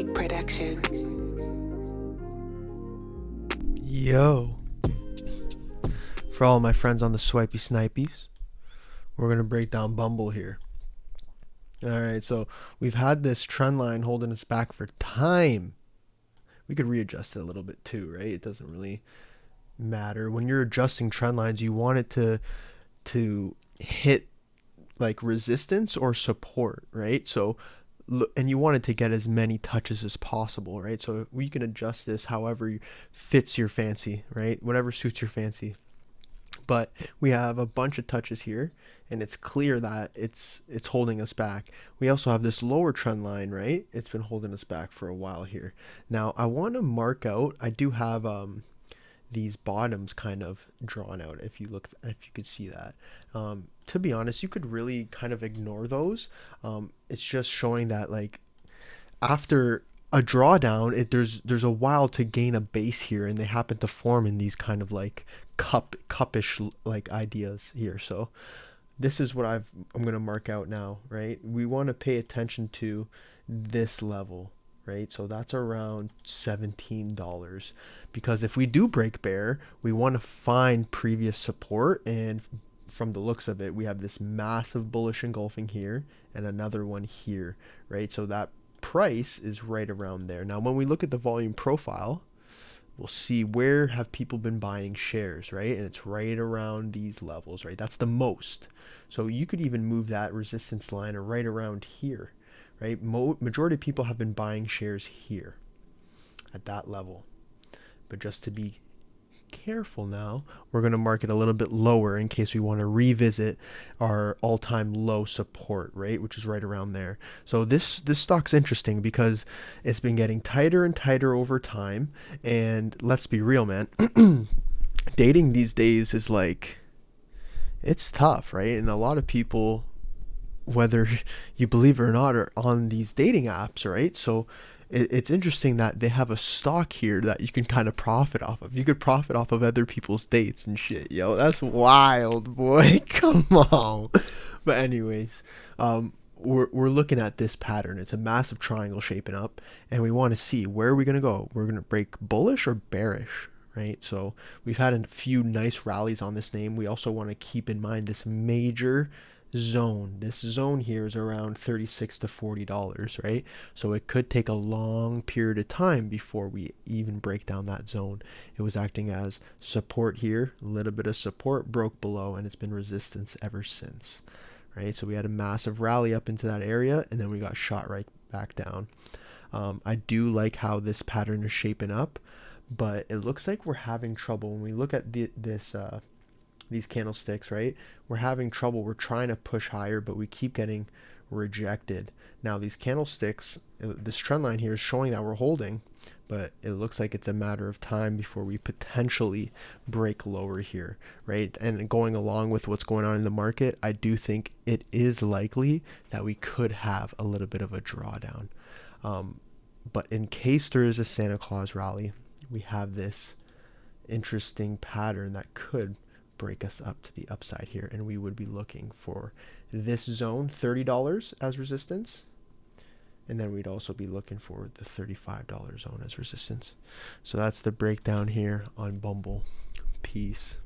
Big Production. Yo, for all my friends on the swipey snipies, we're gonna break down Bumble here. Alright, so we've had this trend line holding us back for time. We could readjust it a little bit too, right? It doesn't really matter. When you're adjusting trend lines, you want it to hit like resistance or support, right? So and you want it to get as many touches as possible, right? So we can adjust this however fits your fancy, right? Whatever suits your fancy. But we have a bunch of touches here, and it's clear that it's holding us back. We also have this lower trend line, right? It's been holding us back for a while here. Now I want to mark out, I do have these bottoms kind of drawn out, if you look, if you could see that. To be honest, you could really kind of ignore those. It's just showing that like after a drawdown, there's a while to gain a base here, and they happen to form in these kind of like cupish like ideas here. So this is what I'm gonna mark out now, right? We want to pay attention to this level, right? So that's around $17, because if we do break bear, we want to find previous support, and from the looks of it, we have this massive bullish engulfing here and another one here, right? So that price is right around there. Now when we look at the volume profile, we'll see where have people been buying shares, right? And it's right around these levels, right? That's the most. So you could even move that resistance line right around here, right? Majority of people have been buying shares here at that level. But just to be careful now, we're going to mark it a little bit lower in case we want to revisit our all-time low support, right, which is right around there. So this stock's interesting because it's been getting tighter and tighter over time, and let's be real, man. Dating these days is like, it's tough, right? And a lot of people, whether you believe it or not, are on these dating apps, right? So it's interesting that they have a stock here that you can kind of profit off of. You could profit off of other people's dates and shit. Yo, that's wild, boy. Come on. But anyways, we're looking at this pattern. It's a massive triangle shaping up, and we want to see where are we going to go. We're going to break bullish or bearish, right? So we've had a few nice rallies on this name. We also want to keep in mind this major zone. This zone here is around $36 to $40, right? So it could take a long period of time before we even break down that zone. It was acting as support here, a little bit of support, broke below, and it's been resistance ever since, right? So we had a massive rally up into that area, and then we got shot right back down. I do like how this pattern is shaping up, but it looks like we're having trouble when we look at these candlesticks, right? We're having trouble. We're trying to push higher, but we keep getting rejected. Now these candlesticks, this trend line here is showing that we're holding, but it looks like it's a matter of time before we potentially break lower here, right? And going along with what's going on in the market, I do think it is likely that we could have a little bit of a drawdown. But in case there is a Santa Claus rally, we have this interesting pattern that could break us up to the upside here, and we would be looking for this zone, $30 as resistance, and then we'd also be looking for the $35 zone as resistance. So that's the breakdown here on Bumble. Peace.